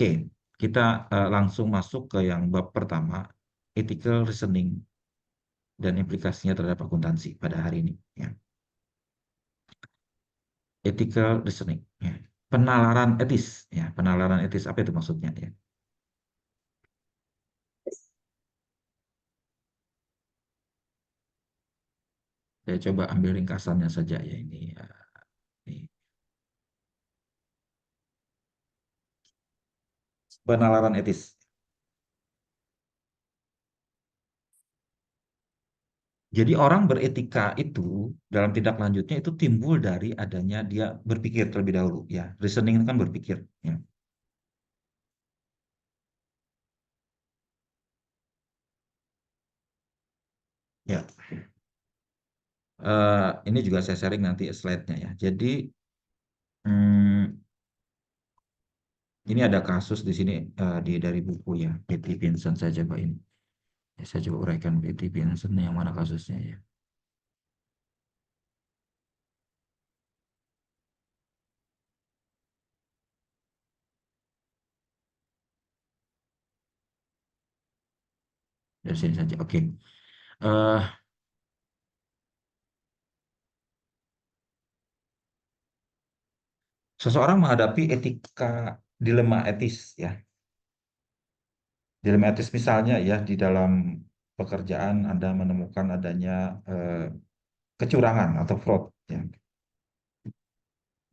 Oke, kita langsung masuk ke yang bab pertama, ethical reasoning dan implikasinya terhadap akuntansi pada hari ini. Ya. Ethical reasoning. Ya. Penalaran etis. Ya, penalaran etis apa itu maksudnya? Ya. Saya coba ambil ringkasannya saja ya ini. Ya. Ini. Penalaran etis. Jadi orang beretika itu dalam tindak lanjutnya itu timbul dari adanya dia berpikir terlebih dahulu. Ya, reasoning itu kan berpikir. Ya. Ya. Ini juga saya sharing nanti slide-nya ya. Jadi hmm, ini ada kasus di sini dari buku ya, Betty Vincent saya coba ini. Ya, saya coba uraikan Betty Vincent yang mana kasusnya ya. Dari sini saja. Oke. Eh, Seseorang menghadapi dilema etis ya. Dilema etis misalnya ya di dalam pekerjaan Anda menemukan adanya eh, kecurangan atau fraud ya.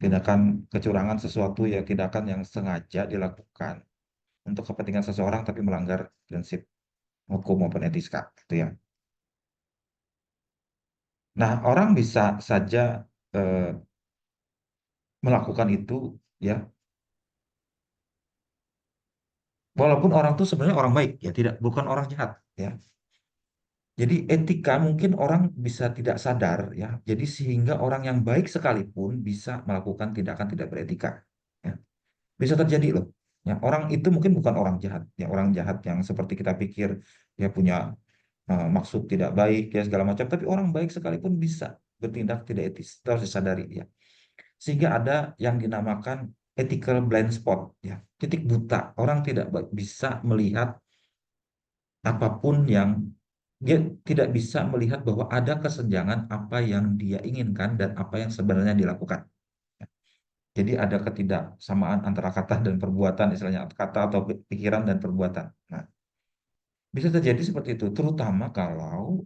Tindakan kecurangan sesuatu ya tindakan yang sengaja dilakukan untuk kepentingan seseorang tapi melanggar prinsip hukum maupun etika gitu ya. Nah, orang bisa saja eh, melakukan itu ya, walaupun orang itu sebenarnya orang baik ya, tidak bukan orang jahat ya. Jadi etika mungkin orang bisa tidak sadar ya. Jadi sehingga orang yang baik sekalipun bisa melakukan tindakan tidak beretika. Ya. Bisa terjadi loh. Ya, orang itu mungkin bukan orang jahat, ya orang jahat yang seperti kita pikir dia punya maksud tidak baik ya segala macam. Tapi orang baik sekalipun bisa bertindak tidak etis. Itu harus disadari ya. Sehingga ada yang dinamakan ethical blind spot ya. Titik buta. Orang tidak bisa melihat apapun yang dia tidak bisa melihat bahwa ada kesenjangan apa yang dia inginkan dan apa yang sebenarnya dilakukan. Jadi ada ketidaksamaan antara kata dan perbuatan, istilahnya kata atau pikiran dan perbuatan. Nah, bisa terjadi seperti itu, terutama kalau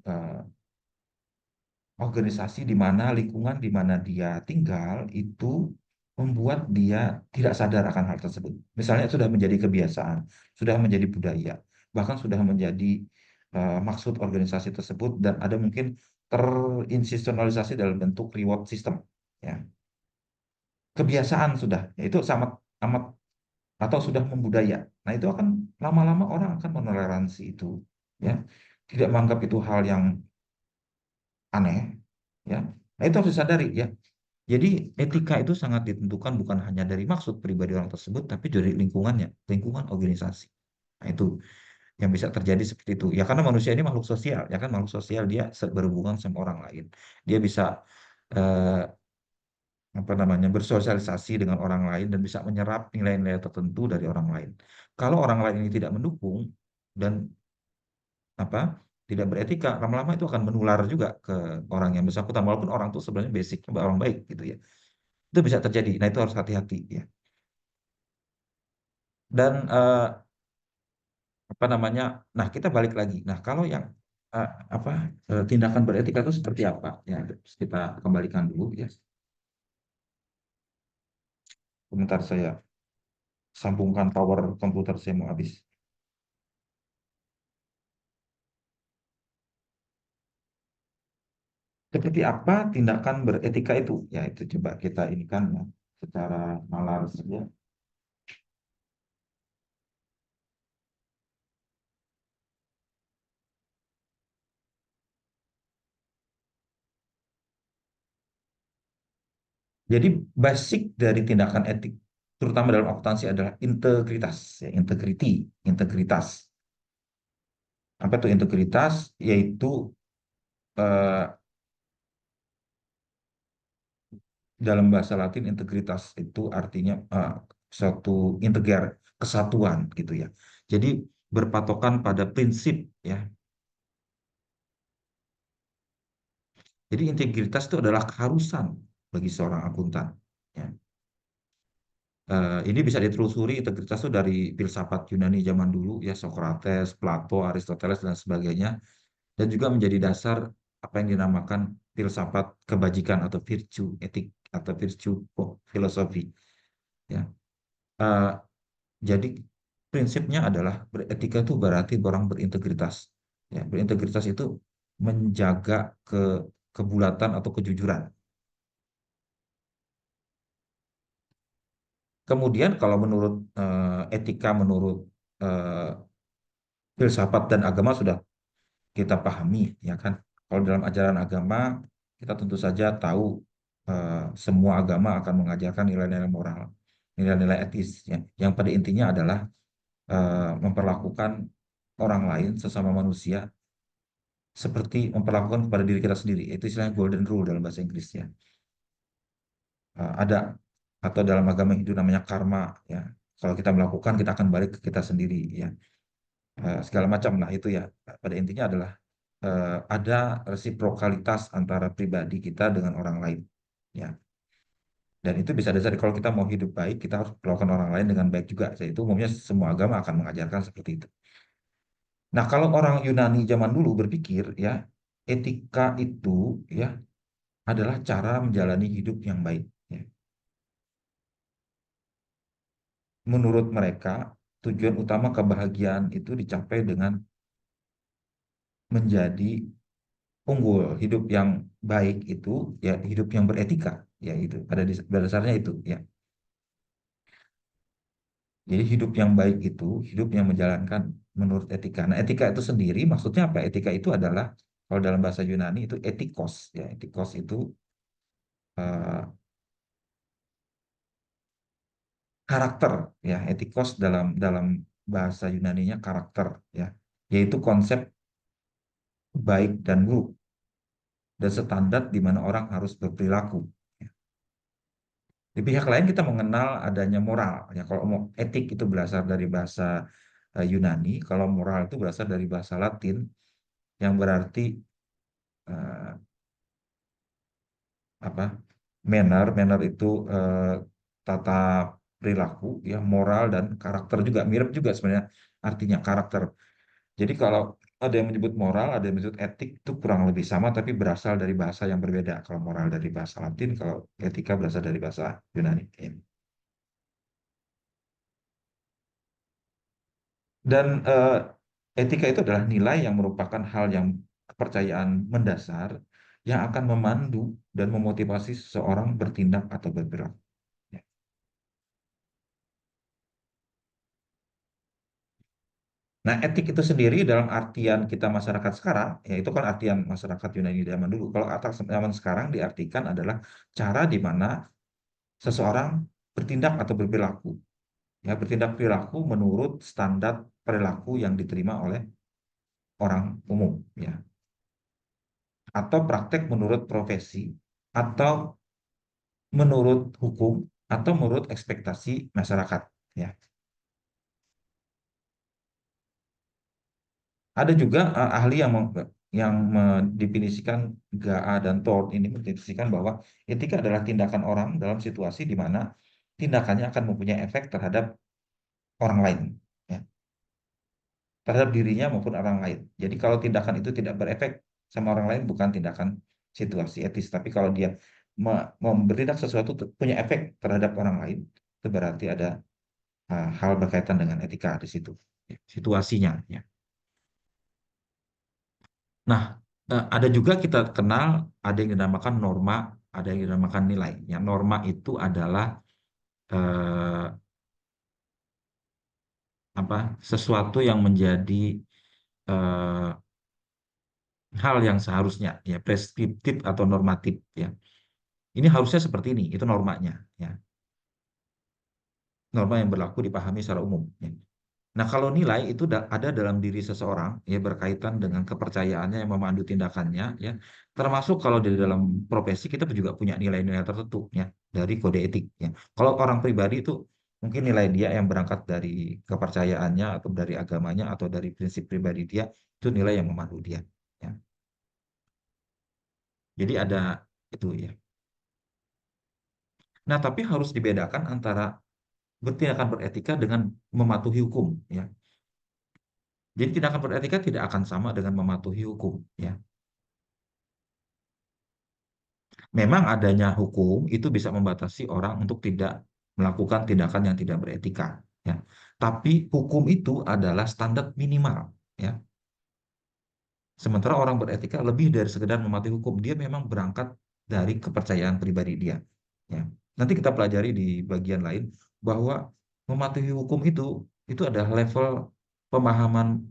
organisasi di mana lingkungan di mana dia tinggal itu membuat dia tidak sadar akan hal tersebut. Misalnya sudah menjadi kebiasaan, sudah menjadi budaya, bahkan sudah menjadi maksud organisasi tersebut dan ada mungkin terinstitusionalisasi dalam bentuk reward system. Ya, kebiasaan sudah, ya itu sangat amat atau sudah membudaya. Nah, itu akan lama-lama orang akan menoleransi itu, ya, tidak menganggap itu hal yang aneh, ya. Nah, itu harus disadari, ya. Jadi etika itu sangat ditentukan bukan hanya dari maksud pribadi orang tersebut, tapi dari lingkungannya, lingkungan organisasi. Nah, itu yang bisa terjadi seperti itu. Ya karena manusia ini makhluk sosial, ya kan makhluk sosial dia berhubungan sama orang lain. Dia bisa eh, apa namanya bersosialisasi dengan orang lain dan bisa menyerap nilai-nilai tertentu dari orang lain. Kalau orang lain ini tidak mendukung dan apa tidak beretika, lama-lama itu akan menular juga ke orang yang bersangkutan walaupun orang itu sebenarnya basicnya orang baik gitu ya. Itu bisa terjadi. Nah, itu harus hati-hati ya. Dan apa namanya? Nah, kita balik lagi. Nah, kalau yang eh, apa tindakan beretika itu seperti apa? Ya, kita kembalikan dulu ya. Sebentar saya sambungkan power komputer saya mau habis. Seperti apa tindakan beretika itu? Ya, itu coba kita ini kan ya, secara nalar saja. Jadi basic dari tindakan etik, terutama dalam akuntansi adalah integritas, ya, integritas. Apa itu integritas? Yaitu eh, dalam bahasa Latin integritas itu artinya suatu integer. kesatuan gitu ya. Jadi berpatokan pada prinsip ya. Jadi integritas itu adalah keharusan bagi seorang akuntan. Ya. Ini bisa ditelusuri integritas itu dari filsafat Yunani zaman dulu ya, Socrates, Plato, Aristoteles dan sebagainya, dan juga menjadi dasar apa yang dinamakan filsafat kebajikan atau virtue etik atau virtue filosofi ya. Eh, jadi prinsipnya adalah beretika itu berarti orang berintegritas ya. Berintegritas itu menjaga kebulatan atau kejujuran. Kemudian kalau menurut etika, menurut eh, filsafat dan agama sudah kita pahami, ya kan? Kalau dalam ajaran agama, kita tentu saja tahu semua agama akan mengajarkan nilai-nilai moral, nilai-nilai etis, ya, yang pada intinya adalah memperlakukan orang lain sesama manusia seperti memperlakukan kepada diri kita sendiri. Itu istilahnya golden rule dalam bahasa Inggrisnya. Ada atau dalam agama Hindu namanya karma, ya. Kalau kita melakukan, kita akan balik ke kita sendiri, ya. Segala macam lah itu ya. Pada intinya adalah ada resiprokalitas antara pribadi kita dengan orang lain. Ya. Dan itu bisa dasar kalau kita mau hidup baik, kita harus perlakukan orang lain dengan baik juga. Itu umumnya semua agama akan mengajarkan seperti itu. Nah, kalau orang Yunani zaman dulu berpikir ya, etika itu ya adalah cara menjalani hidup yang baik. Ya. Menurut mereka, tujuan utama kebahagiaan itu dicapai dengan menjadi unggul. Hidup yang baik itu ya hidup yang beretika, ya itu pada dasarnya itu ya. Jadi hidup yang baik itu hidup yang menjalankan menurut etika. Nah, etika itu sendiri maksudnya apa? Etika itu adalah kalau dalam bahasa Yunani itu etikos ya. Etikos itu eh, karakter ya. Etikos dalam dalam bahasa Yunaninya karakter ya. Yaitu konsep baik dan buruk dan standar di mana orang harus berperilaku. Ya. Di pihak lain kita mengenal adanya moral. Ya, kalau mau etik itu berasal dari bahasa Yunani, kalau moral itu berasal dari bahasa Latin yang berarti eh, apa? Manner itu tata perilaku, ya moral dan karakter juga mirip juga sebenarnya artinya karakter. Jadi kalau ada yang menyebut moral, ada yang menyebut etik itu kurang lebih sama tapi berasal dari bahasa yang berbeda. Kalau moral dari bahasa Latin, kalau etika berasal dari bahasa Yunani. Dan etika itu adalah nilai yang merupakan hal yang kepercayaan mendasar yang akan memandu dan memotivasi seseorang bertindak atau berperilaku. Ya. Nah, etik itu sendiri dalam artian kita masyarakat sekarang, ya itu kan artian masyarakat Yunani zaman dulu. Kalau atas zaman sekarang diartikan adalah cara di mana seseorang bertindak atau berperilaku. Ya, bertindak perilaku menurut standar perilaku yang diterima oleh orang umum, ya. Atau praktek menurut profesi, atau menurut hukum, atau menurut ekspektasi masyarakat. Ya. Ada juga ahli yang mendefinisikan GA dan Thorne ini mendefinisikan bahwa etika adalah tindakan orang dalam situasi di mana tindakannya akan mempunyai efek terhadap orang lain, ya, terhadap dirinya maupun orang lain. Jadi kalau tindakan itu tidak berefek sama orang lain bukan tindakan situasi etis, tapi kalau dia bertindak sesuatu punya efek terhadap orang lain, itu berarti ada hal berkaitan dengan etika di situ, ya, situasinya. Ya. Nah, ada juga kita kenal ada yang dinamakan norma, ada yang dinamakan nilai. Ya, norma itu adalah eh, apa? Sesuatu yang menjadi eh, hal yang seharusnya ya preskriptif atau normatif ya. Ini harusnya seperti ini, itu normanya ya. Norma yang berlaku dipahami secara umum. Ya. Nah, kalau nilai itu ada dalam diri seseorang ya berkaitan dengan kepercayaannya yang memandu tindakannya ya. Termasuk kalau di dalam profesi kita juga punya nilai-nilai tertentu ya dari kode etik ya. Kalau orang pribadi itu Mungkin nilai dia yang berangkat dari kepercayaannya atau dari agamanya atau dari prinsip pribadi dia itu nilai yang memandu dia. Ya. Jadi ada itu ya. Nah, tapi harus dibedakan antara tindakan beretika dengan mematuhi hukum. Ya. Jadi tindakan beretika tidak akan sama dengan mematuhi hukum. Ya. Memang adanya hukum itu bisa membatasi orang untuk tidak melakukan tindakan yang tidak beretika. Ya. Tapi hukum itu adalah standar minimal. Ya. Sementara orang beretika lebih dari sekedar mematuhi hukum. Dia memang berangkat dari kepercayaan pribadi dia. Ya. Nanti kita pelajari di bagian lain bahwa mematuhi hukum itu adalah level pemahaman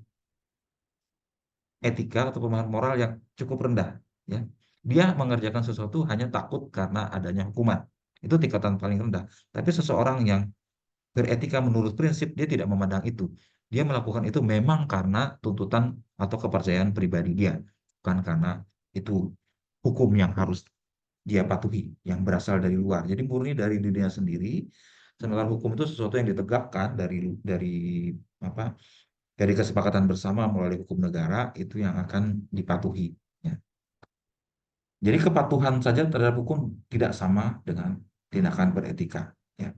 etika atau pemahaman moral yang cukup rendah. Ya. Dia mengerjakan sesuatu hanya takut karena adanya hukuman. Itu tingkatan paling rendah. Tapi seseorang yang beretika menurut prinsip, dia tidak memandang itu. Dia melakukan itu memang karena tuntutan atau kepercayaan pribadi dia, bukan karena itu hukum yang harus dia patuhi, yang berasal dari luar. Jadi murni dari dirinya sendiri. Sementara hukum itu sesuatu yang ditegakkan dari apa? Dari kesepakatan bersama melalui hukum negara itu yang akan dipatuhi. Ya. Jadi kepatuhan saja terhadap hukum tidak sama dengan tindakan beretika. Ya.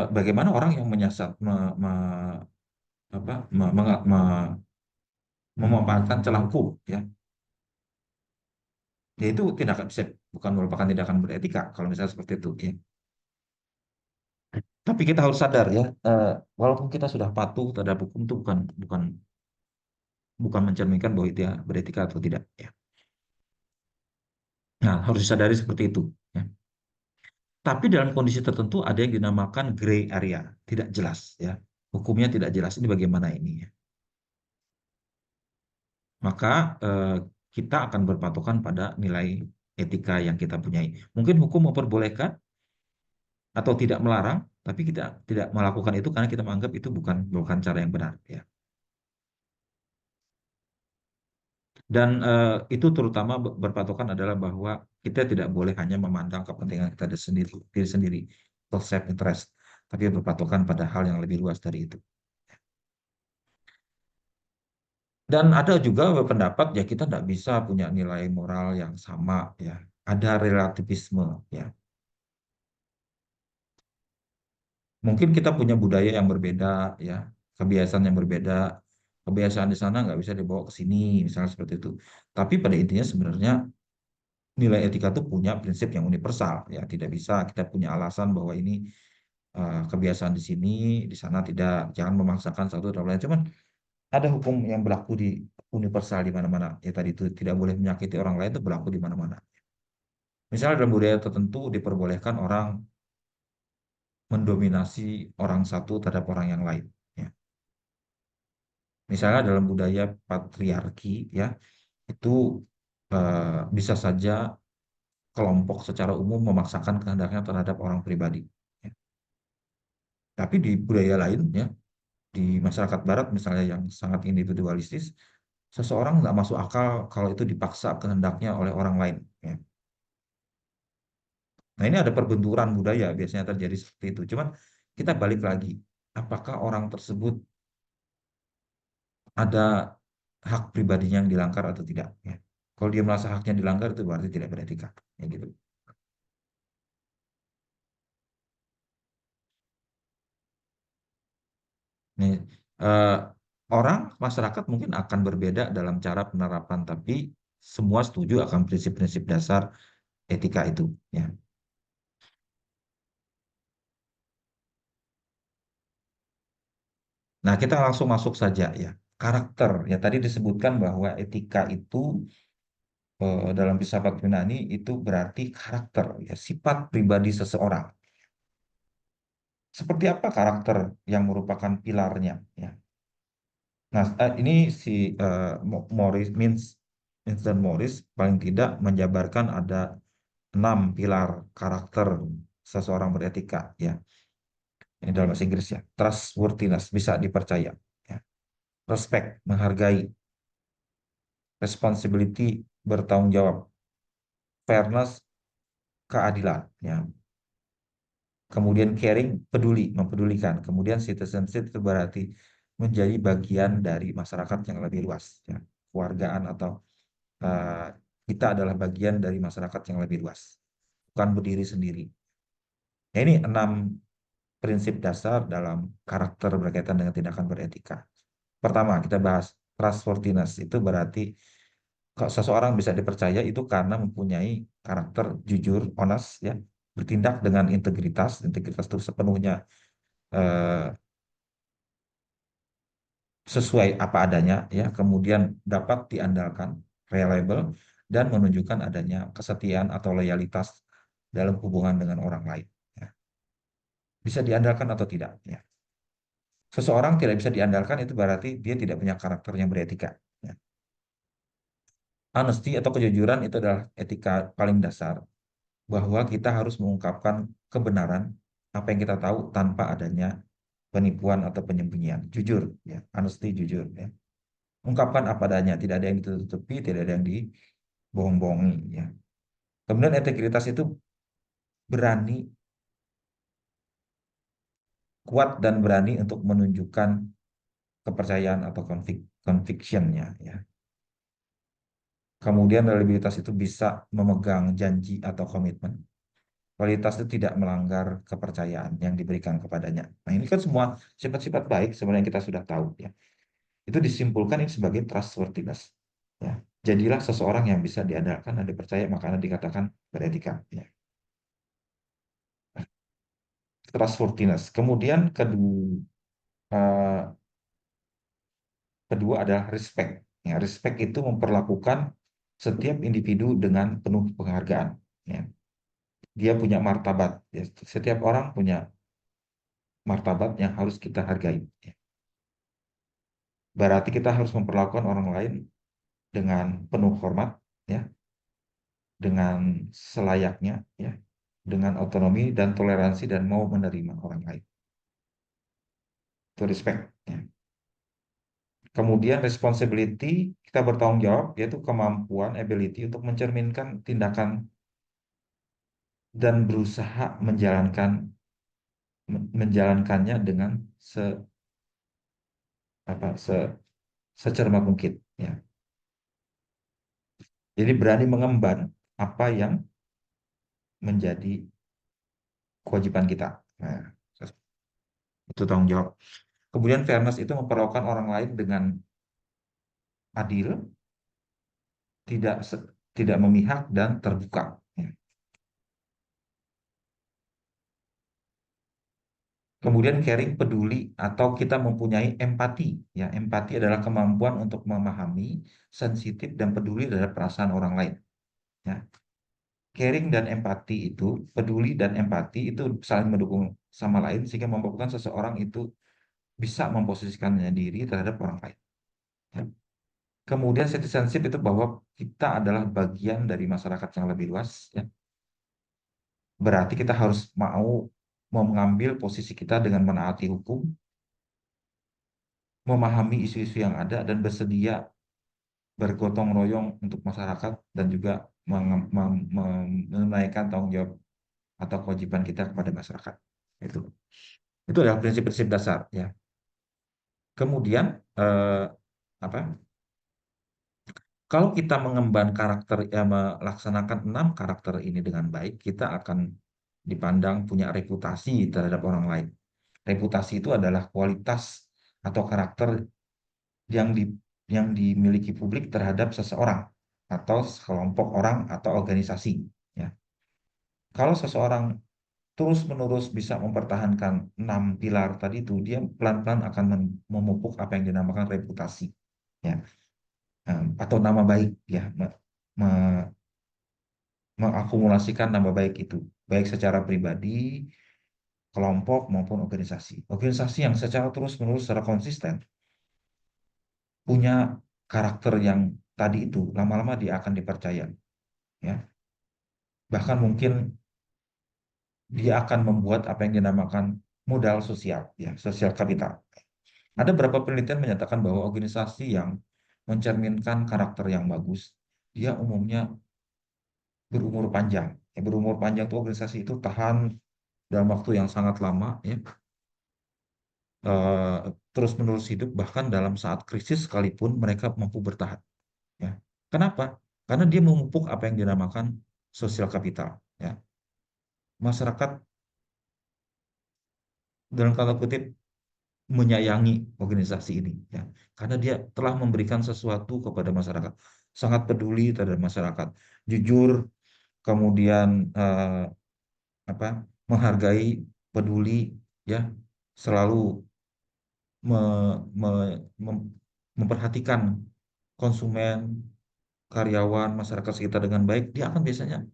Bagaimana orang yang menyasar apa, memanfaatkan celah hukum, ya, yaitu tindakan bisa bukan merupakan tindakan beretika kalau misalnya seperti itu, ya. Tapi kita harus sadar ya, walaupun kita sudah patuh terhadap hukum itu bukan bukan bukan mencerminkan bahwa dia beretika atau tidak, ya. Nah, harus disadari seperti itu, ya. Tapi dalam kondisi tertentu ada yang dinamakan gray area, tidak jelas, ya. Hukumnya tidak jelas. Ini bagaimana ini, ya. Maka eh, kita akan berpatokan pada nilai etika yang kita punyai. Mungkin hukum memperbolehkan atau tidak melarang, tapi kita tidak melakukan itu karena kita menganggap itu bukan bukan cara yang benar, ya. Dan itu terutama berpatokan adalah bahwa kita tidak boleh hanya memandang kepentingan kita sendiri, diri sendiri, atau self interest, tapi berpatokan pada hal yang lebih luas dari itu. Dan ada juga pendapat ya kita tidak bisa punya nilai moral yang sama, ya. Ada relativisme, ya. Mungkin kita punya budaya yang berbeda, ya, kebiasaan yang berbeda, kebiasaan di sana nggak bisa dibawa ke sini, misalnya seperti itu. Tapi pada intinya sebenarnya nilai etika itu punya prinsip yang universal, ya, tidak bisa kita punya alasan bahwa ini kebiasaan di sini, di sana tidak, jangan memaksakan satu terhadap lain. Cuman ada hukum yang berlaku di universal di mana-mana. Ya tadi itu tidak boleh menyakiti orang lain itu berlaku di mana-mana. Misalnya dalam budaya tertentu diperbolehkan orang mendominasi orang satu terhadap orang yang lain. Ya. Misalnya dalam budaya patriarki, ya, itu bisa saja kelompok secara umum memaksakan kehendaknya terhadap orang pribadi. Ya. Tapi di budaya lain, ya, di masyarakat Barat misalnya yang sangat individualistis, seseorang nggak masuk akal kalau itu dipaksa kehendaknya oleh orang lain. Ya. Nah ini ada perbenturan budaya biasanya terjadi seperti itu. Cuman kita balik lagi, apakah orang tersebut ada hak pribadinya yang dilanggar atau tidak? Ya. Kalau dia merasa haknya dilanggar itu berarti tidak beretika. Ya gitu. Nih, eh, orang masyarakat mungkin akan berbeda dalam cara penerapan, tapi semua setuju akan prinsip-prinsip dasar etika itu. Ya. Nah, kita langsung masuk saja ya. Karakter. Ya, tadi disebutkan bahwa etika itu dalam filsafat Yunani itu berarti karakter, ya, sifat pribadi seseorang. Seperti apa karakter yang merupakan pilarnya? Ya. Nah, ini si Morris Winston Morris paling tidak menjabarkan ada 6 pilar karakter seseorang beretika. Ya, ini dalam bahasa Inggris ya. Trustworthiness, bisa dipercaya. Ya. Respect, menghargai. Responsibility, bertanggung jawab. Fairness, keadilan. Ya. Kemudian caring, peduli, mempedulikan. Kemudian citizenship itu berarti menjadi bagian dari masyarakat yang lebih luas, ya. Kewargaan atau eh, kita adalah bagian dari masyarakat yang lebih luas, bukan berdiri sendiri. Ya, ini 6 prinsip dasar dalam karakter berkaitan dengan tindakan beretika. Pertama, kita bahas trustworthiness. Itu berarti kalau seseorang bisa dipercaya itu karena mempunyai karakter jujur, honest, ya, bertindak dengan integritas. Integritas itu sepenuhnya eh, sesuai apa adanya, ya, kemudian dapat diandalkan, reliable, dan menunjukkan adanya kesetiaan atau loyalitas dalam hubungan dengan orang lain, ya. Bisa diandalkan atau tidak, ya. Seseorang tidak bisa diandalkan itu berarti dia tidak punya karakter yang beretika, ya. Honesty atau kejujuran itu adalah etika paling dasar, bahwa kita harus mengungkapkan kebenaran apa yang kita tahu tanpa adanya penipuan atau penyembunyian. Jujur, ya, honesty, jujur, ya. Ungkapkan apa adanya, tidak ada yang ditutupi, tidak ada yang dibohong-bohongi, ya. Kemudian integritas itu berani, kuat dan berani untuk menunjukkan kepercayaan atau convictionnya, ya. Kemudian reliabilitas itu bisa memegang janji atau komitmen. Kualitas itu tidak melanggar kepercayaan yang diberikan kepadanya. Nah, ini kan semua sifat-sifat baik sebenarnya yang kita sudah tahu, ya. Itu disimpulkan ini sebagai trustworthiness, ya. Jadilah seseorang yang bisa diandalkan dan dipercaya, makanya dikatakan beretika, ya. Trustworthiness. Kemudian eh, kedua adalah respect. Ya, respect itu memperlakukan setiap individu dengan penuh penghargaan, ya. Dia punya martabat, ya. Setiap orang punya martabat yang harus kita hargai, ya. Berarti kita harus memperlakukan orang lain dengan penuh hormat, ya, dengan selayaknya, ya, dengan otonomi dan toleransi dan mau menerima orang lain. Itu respect, ya. Kemudian responsibility, kita bertanggung jawab, yaitu kemampuan, ability untuk mencerminkan tindakan dan berusaha menjalankannya dengan se apa se secermat mungkin, ya. Jadi berani mengemban apa yang menjadi kewajiban kita. Nah, itu tanggung jawab. Kemudian fairness itu memperlakukan orang lain dengan adil, tidak tidak memihak dan terbuka, ya. Kemudian caring, peduli atau kita mempunyai empati, ya. Empati adalah kemampuan untuk memahami, sensitif dan peduli terhadap perasaan orang lain, ya. Caring dan empati itu, peduli dan empati itu saling mendukung sama lain sehingga membutuhkan seseorang itu bisa memposisikannya diri terhadap orang lain, ya. Kemudian citizenship itu bahwa kita adalah bagian dari masyarakat yang lebih luas, ya. Berarti kita harus mau mengambil posisi kita dengan menaati hukum, memahami isu-isu yang ada dan bersedia bergotong royong untuk masyarakat dan juga menunaikan tanggung jawab atau kewajiban kita kepada masyarakat. Itu. Itu adalah prinsip-prinsip dasar, ya. Kemudian apa? Kalau kita mengemban karakter, ya, melaksanakan 6 karakter ini dengan baik, kita akan dipandang punya reputasi terhadap orang lain. Reputasi itu adalah kualitas atau karakter yang dimiliki publik terhadap seseorang atau sekelompok orang atau organisasi, ya. Kalau seseorang terus-menerus bisa mempertahankan 6 pilar tadi itu, dia pelan-pelan akan memupuk apa yang dinamakan reputasi, ya. Atau nama baik, ya, me- mengakumulasikan nama baik itu, baik secara pribadi, kelompok maupun organisasi. Organisasi yang secara terus-menerus, secara konsisten punya karakter yang tadi itu, lama-lama dia akan dipercaya, ya. Bahkan mungkin dia akan membuat apa yang dinamakan modal sosial, ya, sosial kapital. Ada beberapa penelitian menyatakan bahwa organisasi yang mencerminkan karakter yang bagus, dia umumnya berumur panjang. Ya, berumur panjang itu organisasi itu tahan dalam waktu yang sangat lama, ya, eh, terus-menerus hidup, bahkan dalam saat krisis sekalipun mereka mampu bertahan. Ya. Kenapa? Karena dia memupuk apa yang dinamakan sosial kapital. Ya. Masyarakat dalam tanda kutip menyayangi organisasi ini, ya, karena dia telah memberikan sesuatu kepada masyarakat, sangat peduli terhadap masyarakat, jujur, kemudian apa, menghargai, peduli, ya, selalu me- me- mem- memperhatikan konsumen, karyawan, masyarakat sekitar dengan baik, dia akan biasanya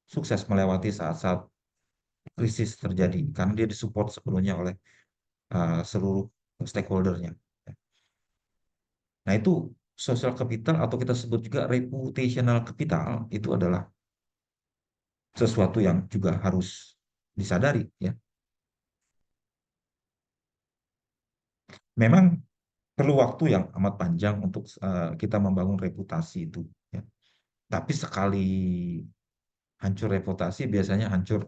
sukses melewati saat-saat krisis terjadi karena dia disupport sepenuhnya oleh seluruh stakeholdernya. Nah, itu social capital atau kita sebut juga reputational capital itu adalah sesuatu yang juga harus disadari, ya. Memang perlu waktu yang amat panjang untuk kita membangun reputasi itu, ya. Tapi sekali hancur reputasi biasanya hancur,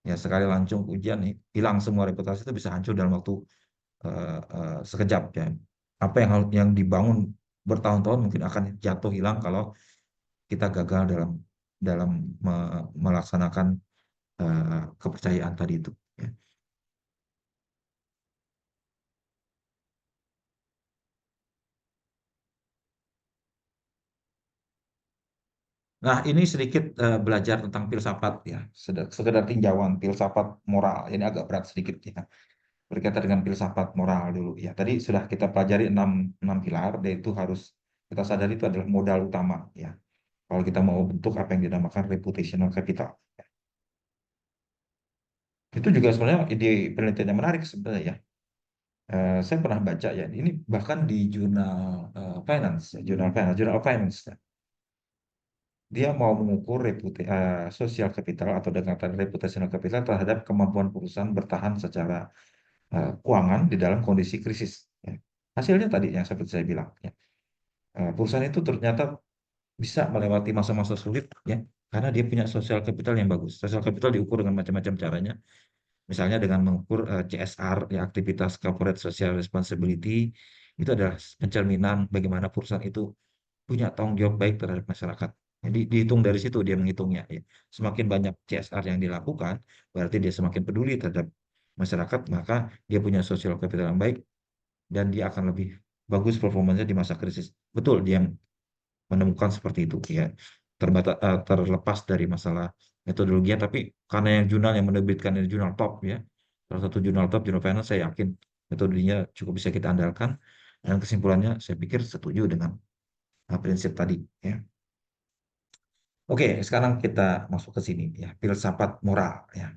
ya, sekali lancung ujian nih hilang semua reputasi itu bisa hancur dalam waktu sekejap, ya. Apa yang dibangun bertahun-tahun mungkin akan jatuh hilang kalau kita gagal dalam dalam melaksanakan kepercayaan tadi itu, ya. Nah, ini sedikit belajar tentang filsafat, ya, sekedar tinjauan filsafat moral. Ini agak berat sedikit, ya, berkaitan dengan filsafat moral dulu, ya. Tadi sudah kita pelajari enam enam pilar, dan itu harus kita sadari itu adalah modal utama, ya. Kalau kita mau bentuk apa yang dinamakan reputational capital, itu juga sebenarnya ide penelitian yang menarik sebenarnya, ya. Saya pernah baca, ya, ini bahkan di jurnal finance, ya, jurnal of finance, ya. Dia mau mengukur social capital atau dengan reputational capital terhadap kemampuan perusahaan bertahan secara keuangan di dalam kondisi krisis, ya. Hasilnya tadi yang seperti saya bilang, ya, perusahaan itu ternyata bisa melewati masa-masa sulit, ya, karena dia punya social capital yang bagus. Social capital diukur dengan macam-macam caranya, misalnya dengan mengukur CSR, ya, aktivitas corporate social responsibility. Itu adalah pencerminan bagaimana perusahaan itu punya tanggung jawab baik terhadap masyarakat. Jadi dihitung dari situ dia menghitungnya, ya. Semakin banyak CSR yang dilakukan, berarti dia semakin peduli terhadap masyarakat, maka dia punya social capital yang baik dan dia akan lebih bagus performanya di masa krisis. Betul, dia menemukan seperti itu, ya. Terlepas dari masalah metodologinya, tapi karena yang jurnal yang menerbitkan ini jurnal top, ya, salah satu jurnal top, jurnal finance, saya yakin metodologinya cukup bisa kita andalkan, dan kesimpulannya saya pikir setuju dengan prinsip tadi, ya. Oke, sekarang kita masuk ke sini, ya, filsafat moral, ya.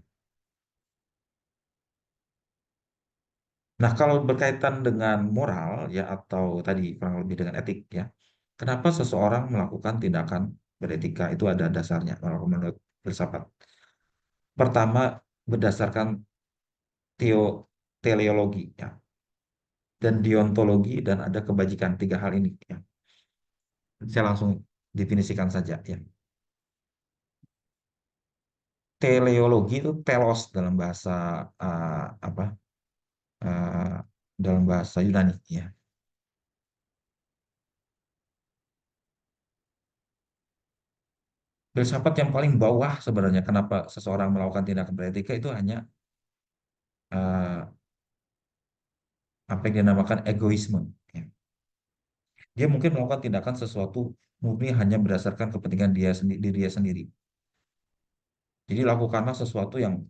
Nah, kalau berkaitan dengan moral, ya, atau tadi kurang lebih dengan etik, ya, kenapa seseorang melakukan tindakan beretika itu ada dasarnya kalau menurut filsafat. Pertama, berdasarkan teleologi, ya, dan deontologi, dan ada kebajikan, tiga hal ini, ya. Saya langsung definisikan saja, ya. Teleologi itu telos dalam bahasa apa? eh, dalam bahasa Yunani, ya. Filsafat yang paling bawah sebenarnya kenapa seseorang melakukan tindakan beretika itu hanya eh, apa yang dinamakan egoisme, ya. Dia mungkin melakukan tindakan sesuatu murni hanya berdasarkan kepentingan dia sendiri, diri dia sendiri. Jadi lakukanlah sesuatu yang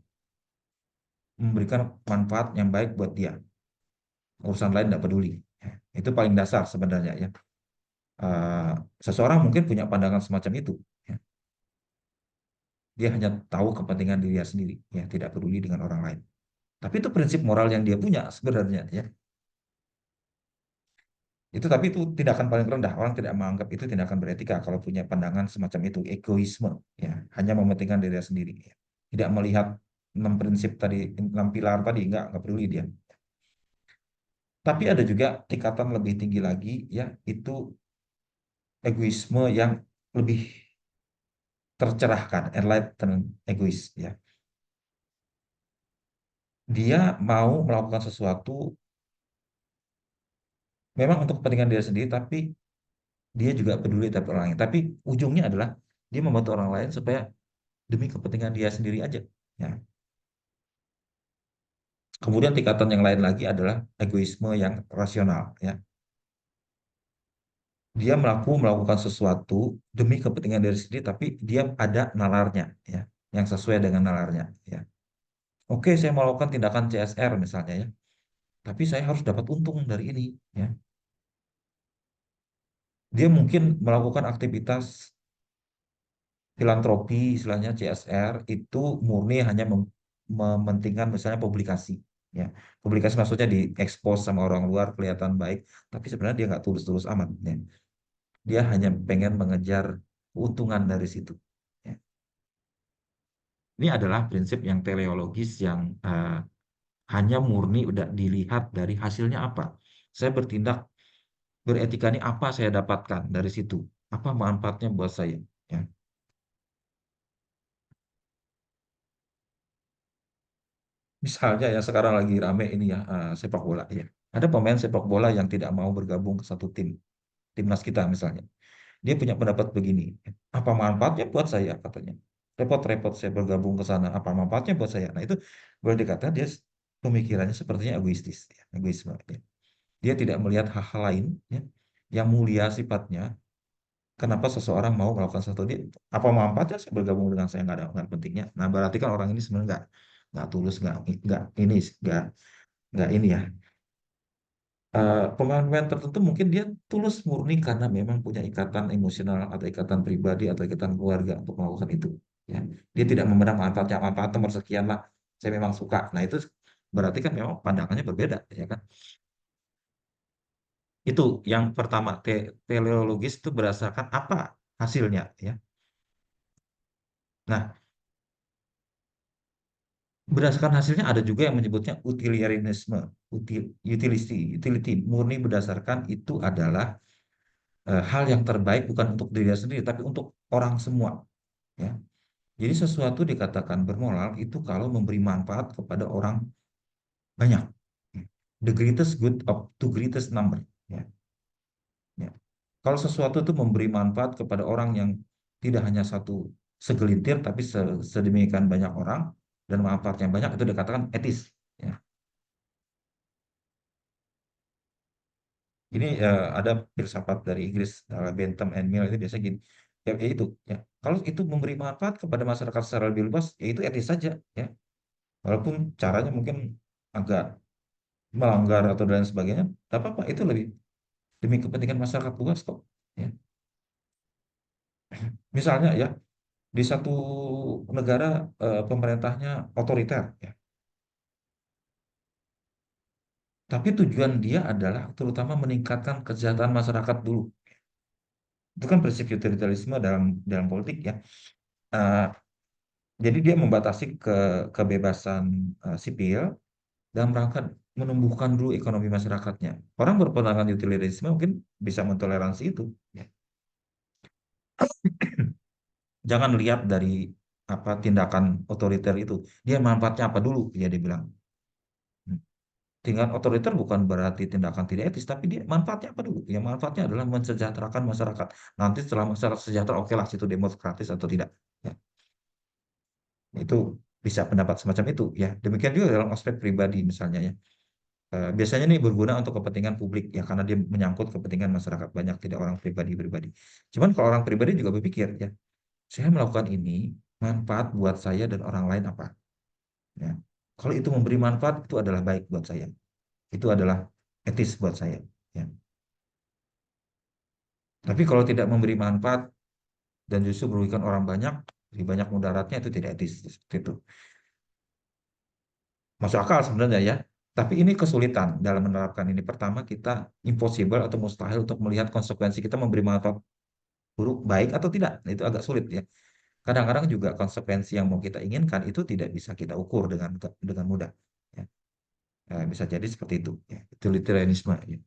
memberikan manfaat yang baik buat dia. Urusan lain tidak peduli. Ya. Itu paling dasar sebenarnya, ya. Eh, Seseorang mungkin punya pandangan semacam itu, ya. Dia hanya tahu kepentingan dirinya sendiri, ya, tidak peduli dengan orang lain. Tapi itu prinsip moral yang dia punya sebenarnya, ya. Itu, tapi itu tindakan paling rendah. Orang tidak menganggap itu tindakan beretika kalau punya pandangan semacam itu, egoisme, ya, hanya mementingkan dirinya sendiri, ya. Tidak melihat enam prinsip tadi, enam pilar tadi, nggak peduli dia. Tapi ada juga tingkatan lebih tinggi lagi, ya, itu egoisme yang lebih tercerahkan, enlightened egois, ya. Dia mau melakukan sesuatu memang untuk kepentingan dia sendiri, tapi dia juga peduli terhadap orang lain. Tapi ujungnya adalah dia membantu orang lain supaya demi kepentingan dia sendiri aja. Ya. Kemudian tingkatan yang lain lagi adalah egoisme yang rasional. Ya. Dia melakukan sesuatu demi kepentingan diri sendiri, tapi dia ada nalarnya, ya, yang sesuai dengan nalarnya. Ya. Oke, saya melakukan tindakan CSR misalnya ya, tapi saya harus dapat untung dari ini. Ya. Dia mungkin melakukan aktivitas filantropi, istilahnya CSR, itu murni hanya mementingkan misalnya publikasi. Ya, publikasi maksudnya diekspos sama orang luar kelihatan baik, tapi sebenarnya dia nggak tulus-tulus amat. Ya. Dia hanya pengen mengejar keuntungan dari situ. Ya. Ini adalah prinsip yang teleologis yang hanya murni udah dilihat dari hasilnya apa. Saya bertindak beretika ini apa saya dapatkan dari situ, apa manfaatnya buat saya. Ya. Misalnya ya sekarang lagi rame ini ya sepak bola ya. Ada pemain sepak bola yang tidak mau bergabung ke satu tim, timnas kita misalnya. Dia punya pendapat begini, apa manfaatnya buat saya katanya. Repot-repot saya bergabung ke sana, apa manfaatnya buat saya. Nah itu boleh dikatakan dia pemikirannya sepertinya egoistis, ya, egoisme. Ya. Dia tidak melihat hal-hal lain ya, yang mulia sifatnya. Kenapa seseorang mau melakukan sesuatu dia, apa manfaatnya saya bergabung dengan saya nggak ada pentingnya. Nah berarti kan orang ini sebenarnya nggak tulus, nggak ini nggak ini ya. Pemain-pemain tertentu mungkin dia tulus murni karena memang punya ikatan emosional atau ikatan pribadi atau ikatan keluarga untuk melakukan itu. Ya. Dia tidak memandang manfaatnya manfaat nomor sekian lah. Saya memang suka. Nah itu berarti kan memang pandangannya berbeda, ya kan? Itu yang pertama. Teleologis itu berdasarkan apa hasilnya, ya. Nah, berdasarkan hasilnya ada juga yang menyebutnya utilitarianisme, utility, murni berdasarkan itu adalah hal yang terbaik bukan untuk diri sendiri tapi untuk orang semua, ya. Jadi sesuatu dikatakan bermoral itu kalau memberi manfaat kepada orang banyak. The greatest good of to greatest number, ya. Ya. Kalau sesuatu itu memberi manfaat kepada orang yang tidak hanya satu segelintir tapi sedemikian banyak orang dan manfaatnya banyak itu dikatakan etis, ya. Ini ada filsafat dari Inggris, Bentham and Mill itu biasanya gini, ya, ya itu, ya. Kalau itu memberi manfaat kepada masyarakat secara lebih luas, ya itu etis saja, ya. Walaupun caranya mungkin agak melanggar atau dan sebagainya, tak apa-apa, itu lebih demi kepentingan masyarakat luas kok. Ya. Misalnya ya, di satu negara pemerintahnya otoriter, ya. Tapi tujuan dia adalah terutama meningkatkan kesejahteraan masyarakat dulu. Itu kan prinsip utilitarisme dalam dalam politik ya. Eh, Jadi dia membatasi kebebasan sipil dalam rangka menumbuhkan dulu ekonomi masyarakatnya. Orang berpandangan utilitarisme mungkin bisa mentoleransi itu. Ya. Jangan lihat dari apa tindakan otoriter itu. Dia manfaatnya apa dulu, ya dia bilang. Hmm. Tindakan otoriter bukan berarti tindakan tidak etis, tapi dia manfaatnya apa dulu? Ya manfaatnya adalah mensejahterakan masyarakat. Nanti setelah masyarakat sejahtera, oke lah situ demokratis atau tidak. Ya. Itu bisa pendapat semacam itu. Ya demikian juga dalam aspek pribadi misalnya ya. Biasanya ini berguna untuk kepentingan publik ya karena dia menyangkut kepentingan masyarakat banyak tidak orang pribadi-pribadi. Cuman kalau orang pribadi juga berpikir ya, saya melakukan ini manfaat buat saya dan orang lain apa? Ya. Kalau itu memberi manfaat itu adalah baik buat saya. Itu adalah etis buat saya. Ya. Tapi kalau tidak memberi manfaat dan justru merugikan orang banyak, lebih banyak mudaratnya itu tidak etis seperti itu. Masuk akal sebenarnya ya. Tapi ini kesulitan dalam menerapkan ini. Pertama, kita impossible atau mustahil untuk melihat konsekuensi kita memberi manfaat buruk, baik atau tidak. Nah, itu agak sulit ya. Kadang-kadang juga konsekuensi yang mau kita inginkan itu tidak bisa kita ukur dengan mudah. Ya. Bisa jadi seperti itu. Ya. Itu literalisme. Ya.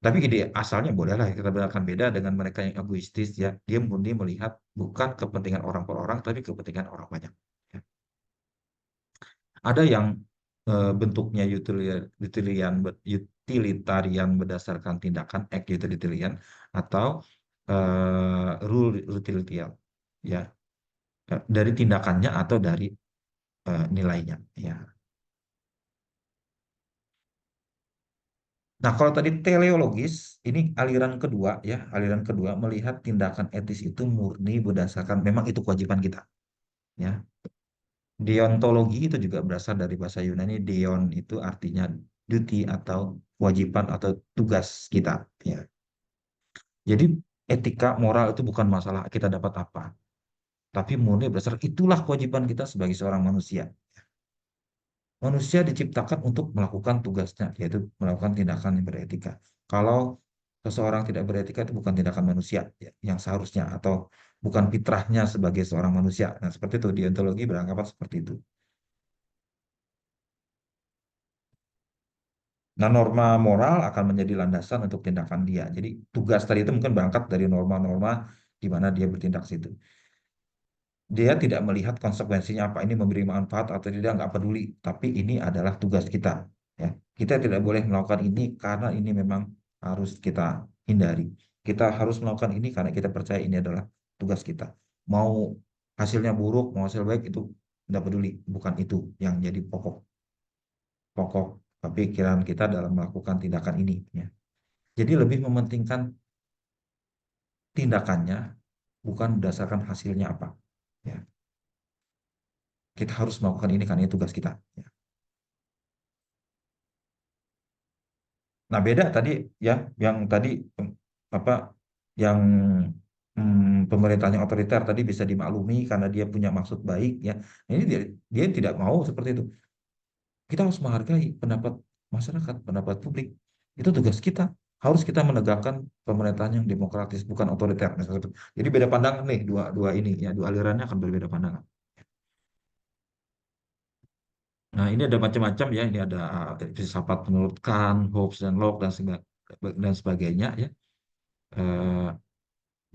Tapi ide asalnya bolehlah kita bedakan beda dengan mereka yang egoistis ya. Dia murni melihat bukan kepentingan orang per orang, tapi kepentingan orang banyak. Ya. Ada yang bentuknya utilitarian berdasarkan tindakan act utilitarian atau rule utilitarian ya. Dari tindakannya atau dari nilainya ya. Nah, kalau tadi teleologis, ini aliran kedua ya, aliran kedua melihat tindakan etis itu murni berdasarkan memang itu kewajiban kita ya. Deontologi itu juga berasal dari bahasa Yunani, deon itu artinya duty atau kewajiban atau tugas kita ya. Jadi etika moral itu bukan masalah kita dapat apa, tapi murni berdasarkan itulah kewajiban kita sebagai seorang manusia. Manusia diciptakan untuk melakukan tugasnya, yaitu melakukan tindakan yang beretika. Kalau seseorang tidak beretika itu bukan tindakan manusia ya, yang seharusnya atau bukan fitrahnya sebagai seorang manusia. Nah, seperti itu deontologi beranggapan seperti itu. Nah, norma moral akan menjadi landasan untuk tindakan dia. Jadi tugas tadi itu mungkin berangkat dari norma-norma di mana dia bertindak situ. Dia tidak melihat konsekuensinya apa ini memberi manfaat atau tidak, nggak peduli. Tapi ini adalah tugas kita. Ya, kita tidak boleh melakukan ini karena ini memang harus kita hindari. Kita harus melakukan ini karena kita percaya ini adalah tugas kita. Mau hasilnya buruk, mau hasil baik itu tidak peduli. Bukan itu yang jadi pokok pokok pikiran kita dalam melakukan tindakan ini. Ya. Jadi lebih mementingkan tindakannya bukan berdasarkan hasilnya apa. Ya, kita harus melakukan ini karena ini tugas kita. Ya. Nah, beda tadi ya, yang tadi apa, yang pemerintahnya otoriter tadi bisa dimaklumi karena dia punya maksud baik ya. Nah, ini dia tidak mau seperti itu. Kita harus menghargai pendapat masyarakat, pendapat publik. Itu tugas kita. Harus kita menegakkan pemerintahan yang demokratis, bukan otoriter. Nah, seperti itu. Jadi beda pandangan nih dua dua ini ya, dua alirannya akan berbeda pandangan. Nah, ini ada macam-macam ya. Ini ada filsafat menurut Kant, Hobbes dan Locke dan sebagainya ya. Eh,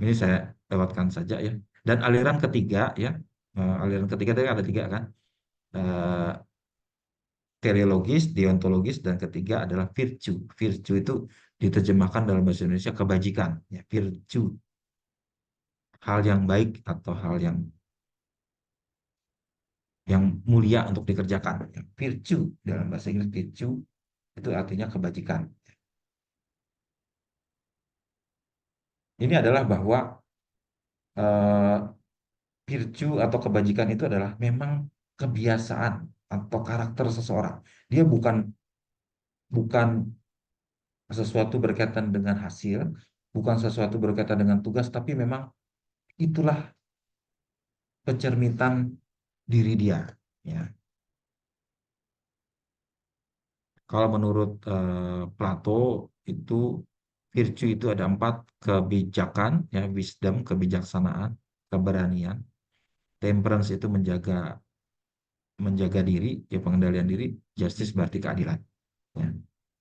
ini saya lewatkan saja ya. Dan aliran ketiga ya, aliran ketiga tadi ada tiga kan, Eh, teleologis, deontologis, dan ketiga adalah virtue. Virtue itu diterjemahkan dalam bahasa Indonesia kebajikan. Ya, virtue, hal yang baik atau hal yang mulia untuk dikerjakan. Ya, virtue dalam bahasa Inggris virtue itu artinya kebajikan. Ini adalah bahwa eh, virtue atau kebajikan itu adalah memang kebiasaan atau karakter seseorang. Dia bukan bukan sesuatu berkaitan dengan hasil, bukan sesuatu berkaitan dengan tugas, tapi memang itulah pencermitan diri dia. Ya, kalau menurut Plato itu virtue itu ada empat: kebijakan, ya wisdom, kebijaksanaan, keberanian, temperance itu menjaga menjaga diri, ya pengendalian diri, justice berarti keadilan. Ya.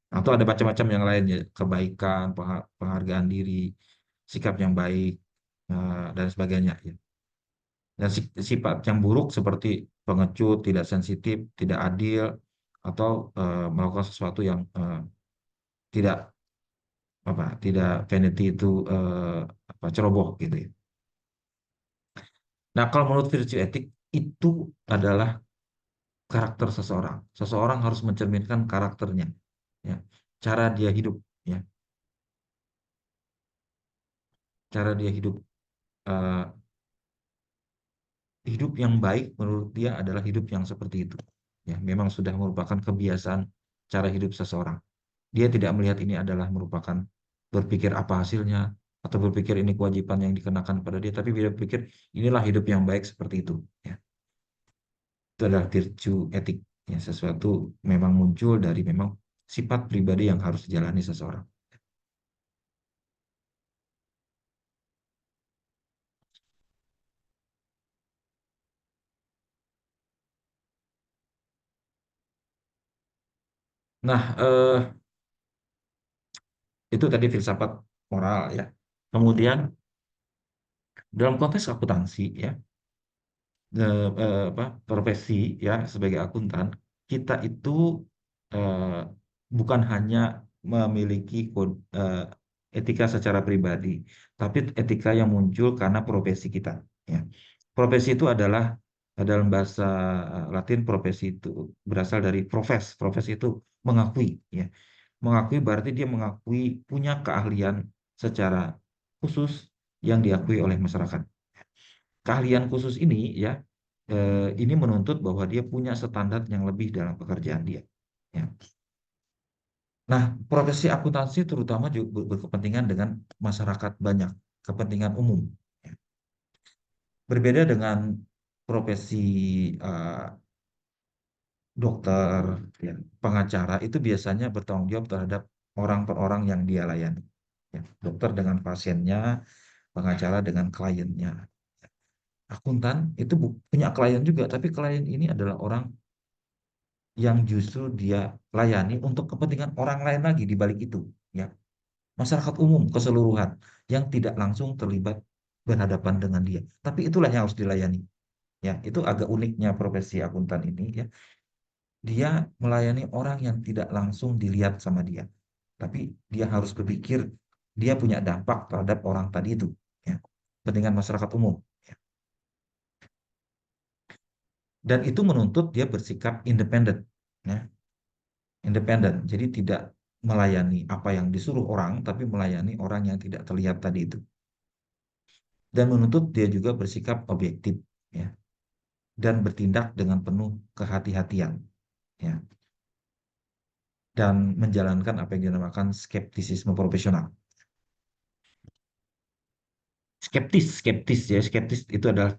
Atau ada macam-macam yang lain ya, kebaikan, penghargaan diri, sikap yang baik, dan sebagainya. Ya. Dan sifat yang buruk seperti pengecut, tidak sensitif, tidak adil, atau melakukan sesuatu yang tidak tidak vanity itu ceroboh gitu ya. Nah, kalau menurut virtue etik itu adalah karakter seseorang. Seseorang harus mencerminkan karakternya, ya, cara dia hidup, ya, cara dia hidup. Eh, Hidup yang baik menurut dia adalah hidup yang seperti itu. Ya, memang sudah merupakan kebiasaan cara hidup seseorang. Dia tidak melihat ini adalah merupakan berpikir apa hasilnya atau berpikir ini kewajiban yang dikenakan pada dia, tapi dia berpikir inilah hidup yang baik seperti itu. Ya, itu adalah virtue etik. Ya, sesuatu memang muncul dari memang sifat pribadi yang harus dijalani seseorang. Nah, itu tadi filsafat moral ya. Kemudian dalam konteks akuntansi ya, profesi ya sebagai akuntan. kita itu eh, bukan hanya memiliki etika secara pribadi, tapi etika yang muncul karena profesi kita. Ya. Profesi itu adalah dalam bahasa Latin profesi itu berasal dari profes. Profes itu mengakui, ya. Mengakui berarti dia mengakui punya keahlian secara khusus yang diakui oleh masyarakat. Keahlian khusus ini ya ini menuntut bahwa dia punya standar yang lebih dalam pekerjaan dia. Ya. Nah, profesi akuntansi terutama juga berkepentingan dengan masyarakat banyak, kepentingan umum. Ya. Berbeda dengan profesi eh, dokter, ya, pengacara itu biasanya bertanggung jawab terhadap orang per orang yang dia layani. Ya. Dokter dengan pasiennya, pengacara dengan kliennya. Akuntan itu punya klien juga, tapi klien ini adalah orang yang justru dia layani untuk kepentingan orang lain lagi di balik itu, ya. Masyarakat umum keseluruhan yang tidak langsung terlibat berhadapan dengan dia. Tapi itulah yang harus dilayani. Ya, itu agak uniknya profesi akuntan ini, ya. Dia melayani orang yang tidak langsung dilihat sama dia. Tapi dia harus berpikir dia punya dampak terhadap orang tadi itu, ya. Kepentingan masyarakat umum. Ya. Dan itu menuntut dia bersikap independen, ya. Independen. Jadi tidak melayani apa yang disuruh orang, tapi melayani orang yang tidak terlihat tadi itu. Dan menuntut dia juga bersikap objektif, ya, dan bertindak dengan penuh kehati-hatian, ya, dan menjalankan apa yang dinamakan skeptisisme profesional. Skeptis ya, skeptis itu adalah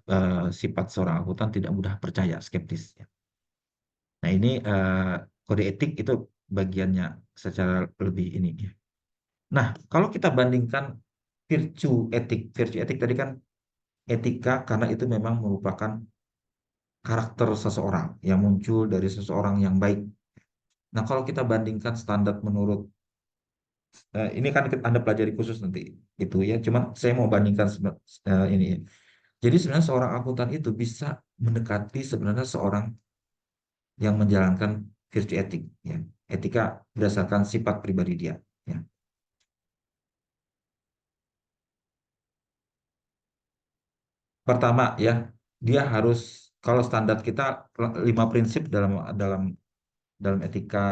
sifat seorang akuntan tidak mudah percaya, skeptis. Ya. Nah ini kode etik itu bagiannya secara lebih ini. Ya. Nah kalau kita bandingkan virtue etik tadi kan etika karena itu memang merupakan karakter seseorang yang muncul dari seseorang yang baik. Nah, kalau kita bandingkan standar menurut ini kan Anda pelajari khusus nanti itu ya. Cuman saya mau bandingkan ini ya. Jadi sebenarnya seorang akuntan itu bisa mendekati sebenarnya seorang yang menjalankan virtue etik ya. Etika berdasarkan sifat pribadi dia ya. Pertama ya, dia harus kalau standar kita 5 prinsip dalam dalam dalam etika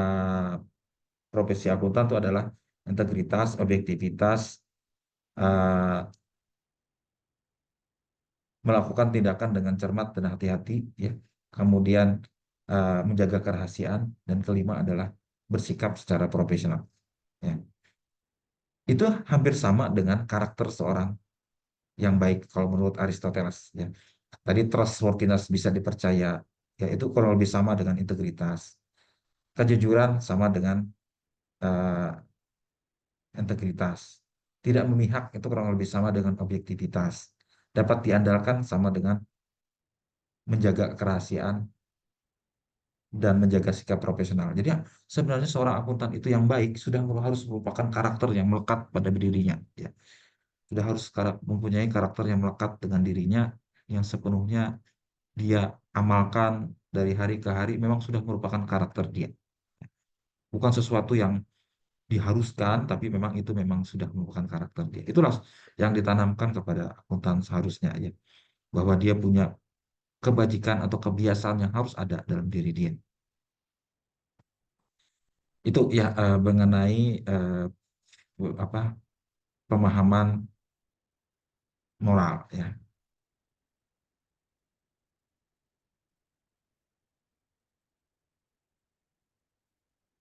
profesi akuntan itu adalah integritas, objektivitas, eh, melakukan tindakan dengan cermat dan hati-hati, ya. Kemudian menjaga kerahasiaan dan kelima adalah bersikap secara profesional. Ya. Itu hampir sama dengan karakter seorang yang baik kalau menurut Aristoteles. Ya. Tadi trustworthiness bisa dipercaya, ya itu kurang lebih sama dengan integritas. Kejujuran sama dengan eh, integritas. Tidak memihak itu kurang lebih sama dengan objektivitas. Dapat diandalkan sama dengan menjaga kerahasiaan dan menjaga sikap profesional. Jadi ya, sebenarnya seorang akuntan itu yang baik sudah harus merupakan karakter yang melekat pada dirinya. Ya. Sudah harus mempunyai karakter yang melekat dengan dirinya yang sepenuhnya dia amalkan dari hari ke hari memang sudah merupakan karakter dia. Bukan sesuatu yang diharuskan, tapi memang itu memang sudah merupakan karakter dia. Itulah yang ditanamkan kepada akuntan seharusnya ya, bahwa dia punya kebajikan atau kebiasaan yang harus ada dalam diri dia. Itu ya mengenai apa pemahaman moral ya.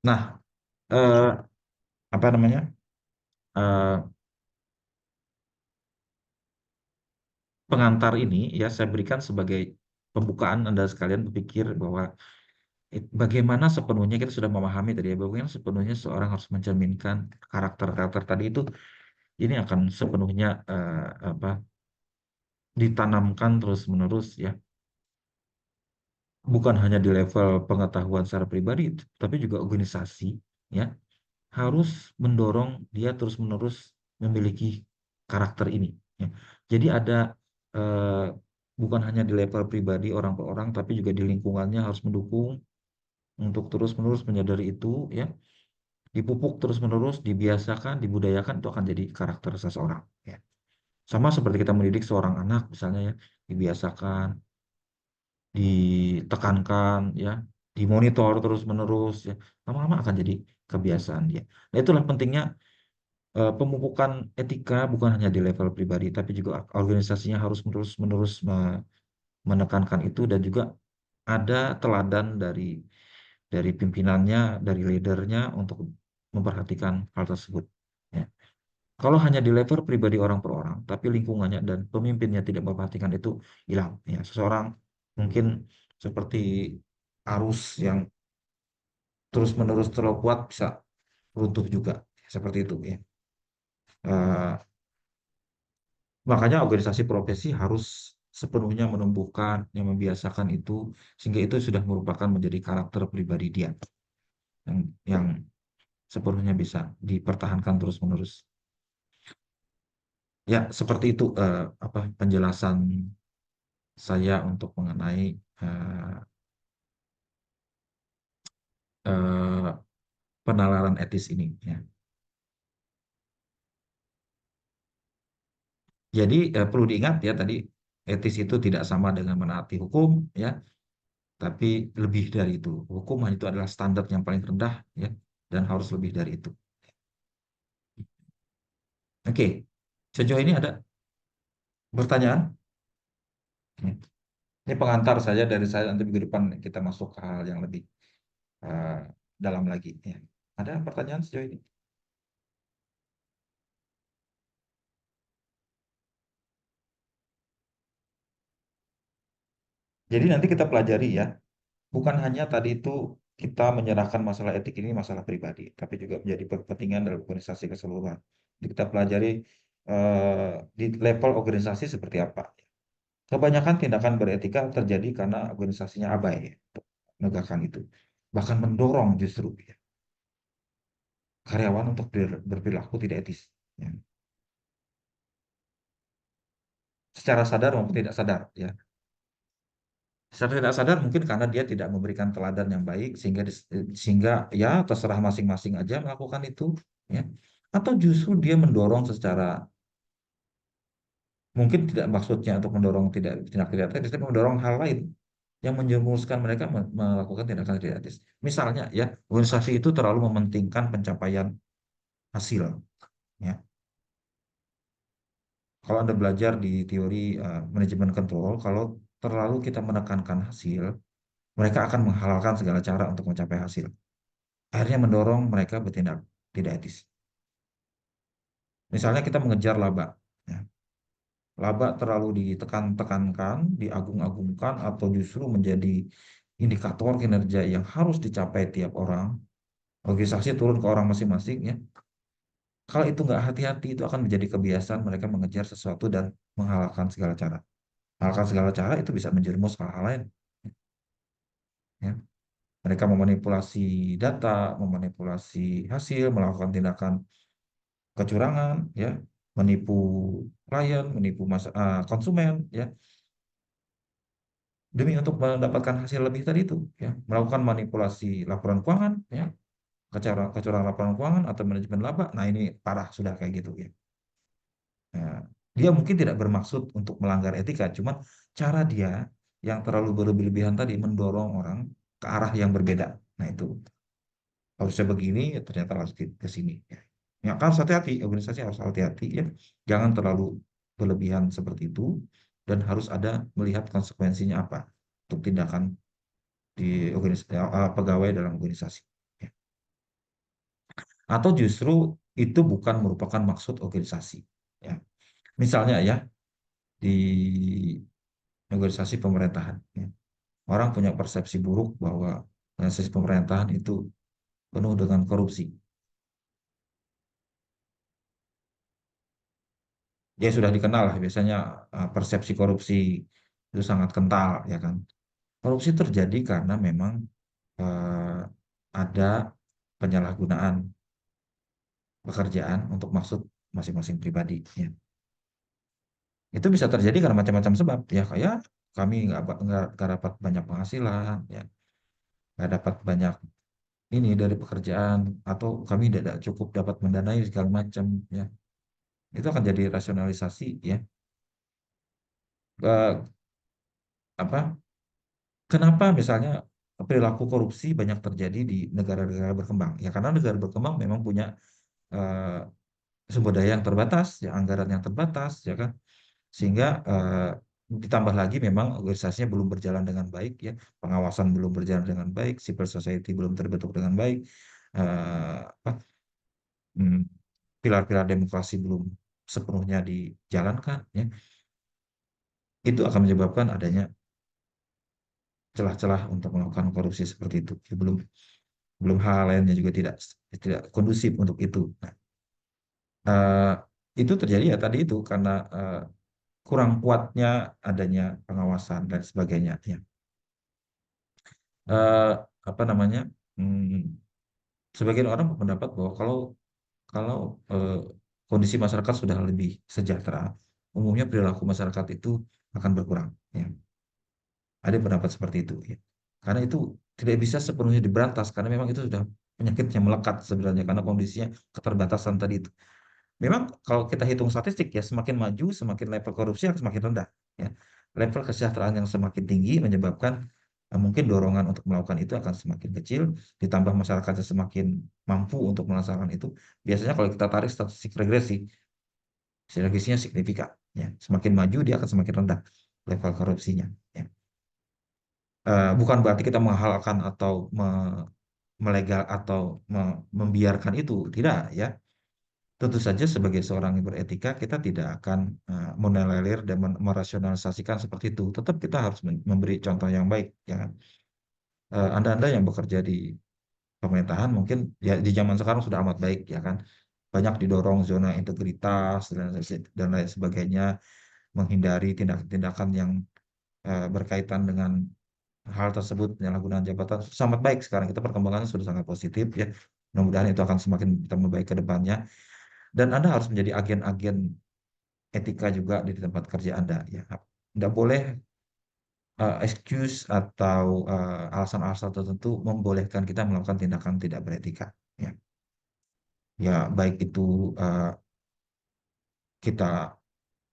Nah, eh, apa namanya? eh, Pengantar ini ya saya berikan sebagai pembukaan Anda sekalian berpikir bahwa bagaimana sepenuhnya kita sudah memahami tadi ya, bagaimana sepenuhnya seorang harus mencerminkan karakter-karakter tadi itu ini akan sepenuhnya apa ditanamkan terus-menerus ya, bukan hanya di level pengetahuan secara pribadi, tapi juga organisasi ya harus mendorong dia terus-menerus memiliki karakter ini. Ya. Jadi ada eh, bukan hanya di level pribadi orang per orang, tapi juga di lingkungannya harus mendukung untuk terus-menerus menyadari itu, ya, dipupuk terus-menerus, dibiasakan, dibudayakan, itu akan jadi karakter seseorang. Ya. Sama seperti kita mendidik seorang anak, misalnya ya, dibiasakan, ditekankan, ya, dimonitor terus-menerus, ya, lama-lama akan jadi kebiasaan dia. Nah, itulah pentingnya pemupukan etika bukan hanya di level pribadi, tapi juga organisasinya harus menerus-menerus menekankan itu dan juga ada teladan dari pimpinannya, dari leadernya untuk memperhatikan hal tersebut. Ya. Kalau hanya di level pribadi orang per orang, tapi lingkungannya dan pemimpinnya tidak memperhatikan itu hilang. Ya, seseorang mungkin seperti arus yang terus-menerus terlalu kuat bisa runtuh juga, seperti itu ya. Eh, Makanya organisasi profesi harus sepenuhnya menumbuhkan, yang membiasakan itu, sehingga itu sudah merupakan menjadi karakter pribadi dia yang sepenuhnya bisa dipertahankan terus-menerus. Ya, seperti itu apa penjelasan saya untuk mengenai eh, eh, penalaran etis ini. Ya. Jadi perlu diingat ya tadi etis itu tidak sama dengan menaati hukum, ya, tapi lebih dari itu. Hukum hanya itu adalah standar yang paling rendah, ya, dan harus lebih dari itu. Oke, sejauh ini ada pertanyaan? Ya. Ini pengantar saja dari saya, nanti minggu depan kita masuk ke hal yang lebih eh, dalam lagi. Ya. Ada pertanyaan sejauh ini? Jadi nanti kita pelajari ya, bukan hanya tadi itu kita menyerahkan masalah etik ini masalah pribadi, tapi juga menjadi kepentingan dalam organisasi keseluruhan. Jadi kita pelajari di level organisasi seperti apa. Kebanyakan tindakan beretika terjadi karena organisasinya abai ya, untuk menegakkan itu. Bahkan mendorong justru ya, karyawan untuk berperilaku tidak etis. Ya. Secara sadar maupun tidak sadar. Ya. Secara tidak sadar mungkin karena dia tidak memberikan teladan yang baik sehingga ya terserah masing-masing aja melakukan itu, ya. Atau justru dia mendorong secara mungkin tidak maksudnya untuk mendorong tindak tidak etis, tapi mendorong hal lain yang menjerumuskan mereka melakukan tindakan tidak etis. Misalnya ya, organisasi itu terlalu mementingkan pencapaian hasil, ya. Kalau Anda belajar di teori manajemen kontrol, kalau terlalu kita menekankan hasil, mereka akan menghalalkan segala cara untuk mencapai hasil. Akhirnya mendorong mereka bertindak tidak etis. Misalnya kita mengejar laba, ya. Laba terlalu ditekan-tekankan, diagung-agungkan, atau justru menjadi indikator kinerja yang harus dicapai tiap orang. Organisasi turun ke orang masing-masing, ya. Kalau itu nggak hati-hati, itu akan menjadi kebiasaan mereka mengejar sesuatu dan menghalalkan segala cara. Menghalalkan segala cara itu bisa menjerumus hal-hal lain, ya. Mereka memanipulasi data, memanipulasi hasil, melakukan tindakan kecurangan, ya, menipu klien, menipu konsumen, ya, demi untuk mendapatkan hasil lebih tadi itu, ya, melakukan manipulasi laporan keuangan, ya, kecurangan laporan keuangan atau manajemen laba. Nah, ini parah sudah kayak gitu, ya. Nah, dia mungkin tidak bermaksud untuk melanggar etika, cuman cara dia yang terlalu berlebihan tadi mendorong orang ke arah yang berbeda. Nah, itu harusnya begini, ya ternyata harus ke sini. Ya. Ya, kan harus hati-hati, organisasi harus hati-hati ya. Jangan terlalu berlebihan seperti itu dan harus ada melihat konsekuensinya apa untuk tindakan di organisasi pegawai dalam organisasi. Ya. Atau justru itu bukan merupakan maksud organisasi. Ya. Misalnya ya di organisasi pemerintahan, ya. Orang punya persepsi buruk bahwa organisasi pemerintahan itu penuh dengan korupsi. Ya sudah dikenal lah biasanya persepsi korupsi itu sangat kental ya kan. Korupsi terjadi karena memang eh, ada penyalahgunaan pekerjaan untuk maksud masing-masing pribadi ya. Itu bisa terjadi karena macam-macam sebab ya, kayak kami nggak dapat banyak penghasilan ya, nggak dapat banyak ini dari pekerjaan, atau kami tidak cukup dapat mendanai segala macam, ya. Itu akan jadi rasionalisasi, ya. Eh, apa Kenapa misalnya perilaku korupsi banyak terjadi di negara-negara berkembang? Ya karena negara berkembang memang punya eh, sumber daya yang terbatas, ya anggaran yang terbatas, ya kan? Sehingga ditambah lagi memang organisasinya belum berjalan dengan baik, ya, pengawasan belum berjalan dengan baik, civil society belum terbentuk dengan baik, apa, hmm, pilar-pilar demokrasi belum sepenuhnya dijalankan, ya. Itu akan menyebabkan adanya celah-celah untuk melakukan korupsi seperti itu. Ya, belum belum hal lainnya juga tidak tidak kondusif untuk itu. Nah, eh, itu terjadi ya tadi itu karena kurang kuatnya adanya pengawasan dan sebagainya, ya. Eh, Apa namanya? hmm, Sebagian orang berpendapat bahwa kalau kalau eh, kondisi masyarakat sudah lebih sejahtera, umumnya perilaku masyarakat itu akan berkurang, ya. Ada pendapat seperti itu, ya. Karena itu tidak bisa sepenuhnya diberantas karena memang itu sudah penyakit yang melekat sebenarnya karena kondisinya keterbatasan tadi itu. Memang kalau kita hitung statistik, ya, semakin maju semakin level korupsi akan semakin rendah, ya. Level kesejahteraan yang semakin tinggi menyebabkan mungkin dorongan untuk melakukan itu akan semakin kecil, ditambah masyarakatnya semakin mampu untuk melaksanakan itu. Biasanya kalau kita tarik statistik regresinya signifikan, ya. Semakin maju dia akan semakin rendah level korupsinya, ya. Bukan berarti kita menghalalkan atau melegal atau membiarkan itu, tidak, ya. Tentu saja sebagai seorang yang beretika, kita tidak akan menelelir dan merasionalisasikan seperti itu. Tetap kita harus memberi contoh yang baik, ya kan? Anda-anda yang bekerja di pemerintahan mungkin ya di zaman sekarang sudah amat baik, ya kan? Banyak didorong zona integritas dan lain sebagainya, menghindari tindakan-tindakan yang berkaitan dengan hal tersebut, penyalahgunaan jabatan. Sangat baik sekarang, kita perkembangannya sudah sangat positif, ya. Mudah-mudahan itu akan semakin kita membaik ke depannya. Dan Anda harus menjadi agen-agen etika juga di tempat kerja Anda, ya. Tidak boleh excuse atau alasan-alasan tertentu membolehkan kita melakukan tindakan tidak beretika, ya. Ya baik itu eh, kita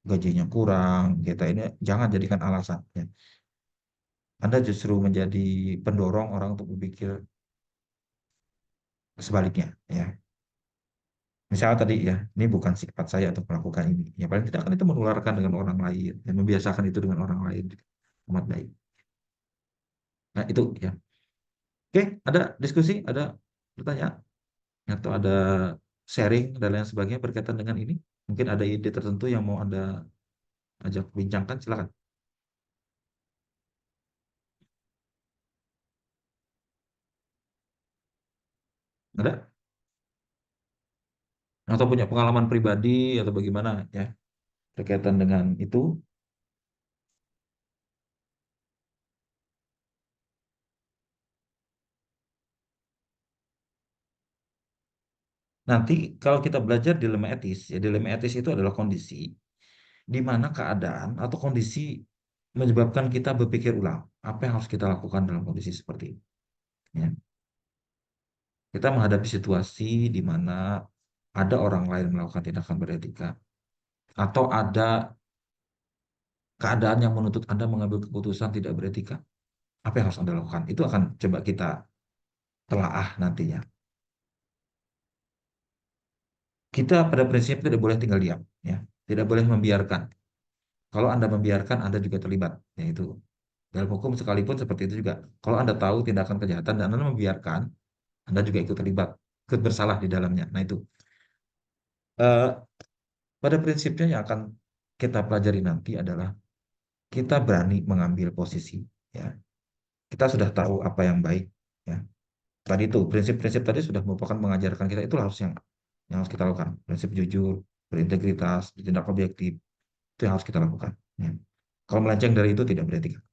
gajinya kurang, kita ini jangan jadikan alasan, ya. Anda justru menjadi pendorong orang untuk berpikir sebaliknya, ya. Misalnya tadi, ya, ini bukan sifat saya untuk melakukan ini. Ya paling tidak kan itu menularkan dengan orang lain dan membiasakan itu dengan orang lain juga amat baik. Nah itu, ya. Oke, ada diskusi, ada pertanyaan, atau ada sharing dan lain sebagainya berkaitan dengan ini. Mungkin ada ide tertentu yang mau Anda ajak bincangkan, silakan. Ada? Atau punya pengalaman pribadi atau bagaimana, ya, berkaitan dengan itu. Nanti kalau kita belajar dilema etis, ya dilema etis itu adalah kondisi di mana keadaan atau kondisi menyebabkan kita berpikir ulang apa yang harus kita lakukan dalam kondisi seperti ini, ya. Kita menghadapi situasi di mana ada orang lain melakukan tindakan beretika atau ada keadaan yang menuntut Anda mengambil keputusan tidak beretika, apa yang harus Anda lakukan? Itu akan coba kita telaah nantinya. Kita pada prinsipnya tidak boleh tinggal diam, ya. Tidak boleh membiarkan. Kalau Anda membiarkan, Anda juga terlibat. Yaitu dalam hukum sekalipun seperti itu juga. Kalau Anda tahu tindakan kejahatan dan Anda membiarkan, Anda juga ikut terlibat, ikut bersalah di dalamnya. Nah itu. Eh, Pada prinsipnya yang akan kita pelajari nanti adalah kita berani mengambil posisi, ya. Kita sudah tahu apa yang baik, ya. Tadi itu prinsip-prinsip tadi sudah merupakan mengajarkan kita itu harus yang harus kita lakukan. Prinsip jujur, berintegritas, bertindak objektif, itu yang harus kita lakukan, ya. Kalau melenceng dari itu tidak beretika.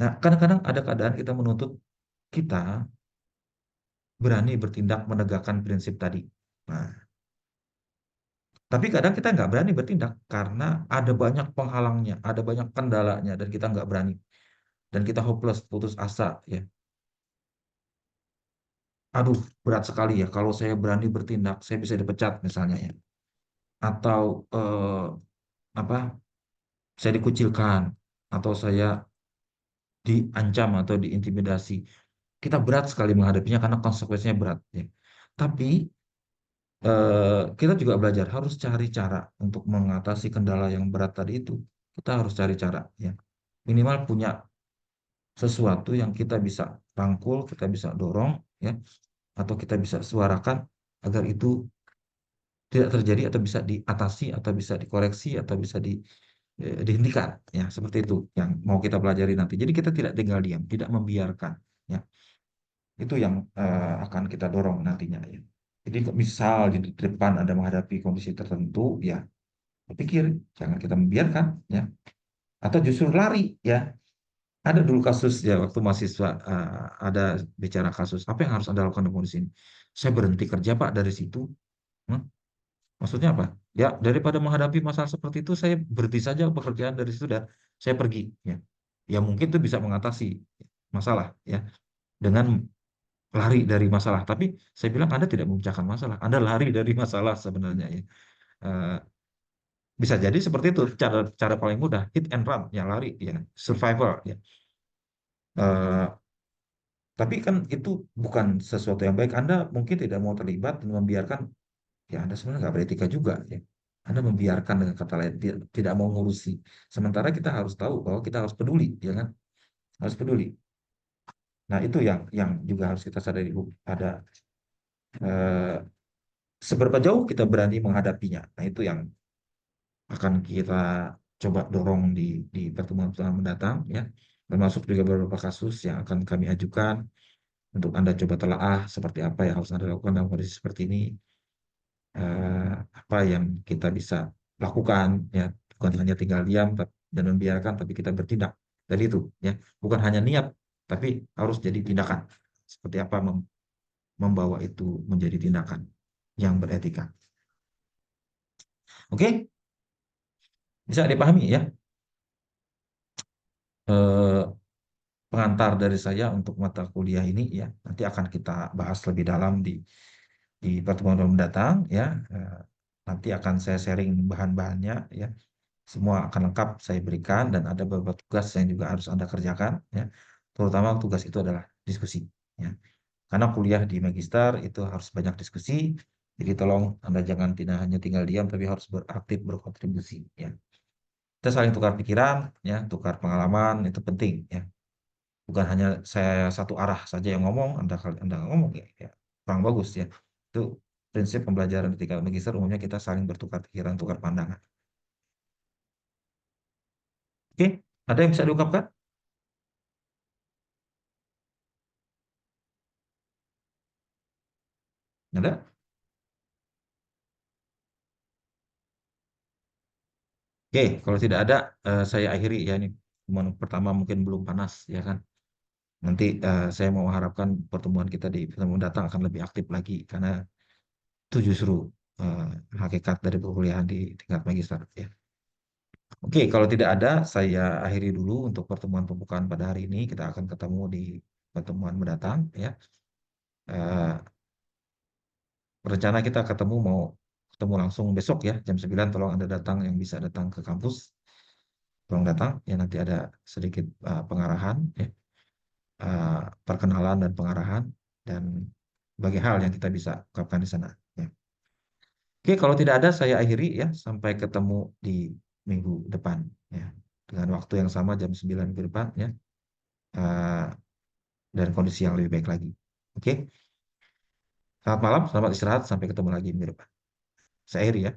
Nah, kadang-kadang ada keadaan kita menuntut kita berani bertindak menegakkan prinsip tadi. Nah, tapi kadang kita nggak berani bertindak karena ada banyak penghalangnya, ada banyak kendalanya, dan kita nggak berani. Dan kita hopeless, putus asa, ya. aduh berat sekali ya. Kalau saya berani bertindak, saya bisa dipecat misalnya ya. Atau apa? Saya dikucilkan atau saya diancam atau diintimidasi. Kita berat sekali menghadapinya karena konsekuensinya berat ya. Tapi kita juga belajar harus cari cara untuk mengatasi kendala yang berat tadi itu. Kita harus cari cara ya. Minimal punya sesuatu yang kita bisa rangkul, kita bisa dorong ya, atau kita bisa suarakan agar itu tidak terjadi atau bisa diatasi atau bisa dikoreksi atau bisa dihentikan ya, seperti itu yang mau kita pelajari nanti. Jadi kita tidak tinggal diam, tidak membiarkan ya. Itu yang akan kita dorong nantinya ya. Jadi misal di depan ada menghadapi kondisi tertentu ya, pikir jangan kita membiarkan ya, atau justru lari ya. Ada dulu kasus ya waktu mahasiswa, ada bicara kasus apa yang harus Anda lakukan di kondisi ini. Saya berhenti kerja Pak dari situ. Hmm? Maksudnya apa? Ya daripada menghadapi masalah seperti itu saya berhenti saja pekerjaan dari situ dan saya pergi ya. Ya mungkin itu bisa mengatasi masalah ya dengan lari dari masalah. Tapi saya bilang Anda tidak memecahkan masalah, Anda lari dari masalah sebenarnya ya. Eh, Bisa jadi seperti itu cara cara paling mudah, hit and run ya, lari ya, survival ya. Eh, tapi kan itu bukan sesuatu yang baik. Anda mungkin tidak mau terlibat dan membiarkan, ya Anda sebenarnya nggak beretika juga ya. Anda membiarkan dengan kata lain, tidak mau ngurusi. Sementara kita harus tahu bahwa kita harus peduli, ya kan? Harus peduli. Nah itu yang juga harus kita sadari Bu. Ada eh, seberapa jauh kita berani menghadapinya. Nah itu yang akan kita coba dorong di pertemuan-pertemuan mendatang ya. Termasuk juga beberapa kasus yang akan kami ajukan untuk Anda coba telaah seperti apa yang harus Anda lakukan dalam kondisi seperti ini, apa yang kita bisa lakukan ya, bukan hanya tinggal diam dan membiarkan, tapi kita bertindak dari itu ya, bukan hanya niat tapi harus jadi tindakan, seperti apa membawa itu menjadi tindakan yang beretika. Oke, bisa dipahami ya. Eh, Pengantar dari saya untuk mata kuliah ini ya, nanti akan kita bahas lebih dalam di pertemuan mendatang ya. Eh, Nanti akan saya sharing bahan-bahannya ya. Semua akan lengkap saya berikan dan ada beberapa tugas yang juga harus Anda kerjakan ya. Terutama tugas itu adalah diskusi ya. Karena kuliah di magister itu harus banyak diskusi. Jadi tolong Anda jangan tidak hanya tinggal diam tapi harus beraktif berkontribusi ya. Kita saling tukar pikiran ya, tukar pengalaman itu penting ya. Bukan hanya saya satu arah saja yang ngomong, Anda ngomong ya, ya kurang bagus ya. Itu prinsip pembelajaran di tingkat magister, umumnya kita saling bertukar pikiran, tukar pandangan. Oke, ada yang bisa diungkapkan? Ada? Oke, kalau tidak ada, saya akhiri ya ini. Pertemuan pertama mungkin belum panas ya kan. Nanti saya mau mengharapkan pertemuan kita di pertemuan datang akan lebih aktif lagi karena itu justru eh, hakikat dari perkuliahan di tingkat magister ya. Oke, kalau tidak ada, saya akhiri dulu untuk pertemuan pembukaan pada hari ini. Kita akan ketemu di pertemuan mendatang ya. Eh, Rencana kita ketemu mau ketemu langsung besok ya jam 9. Tolong Anda datang yang bisa datang ke kampus. Tolong datang ya, nanti ada sedikit pengarahan ya, perkenalan dan pengarahan dan bagi hal yang kita bisa ungkapkan di sana ya. Oke, kalau tidak ada saya akhiri ya, sampai ketemu di minggu depan ya. Dengan waktu yang sama jam 9 minggu depan ya. Eh, dan kondisi yang lebih baik lagi. Oke, selamat malam, selamat istirahat, sampai ketemu lagi minggu depan. Saya akhiri ya.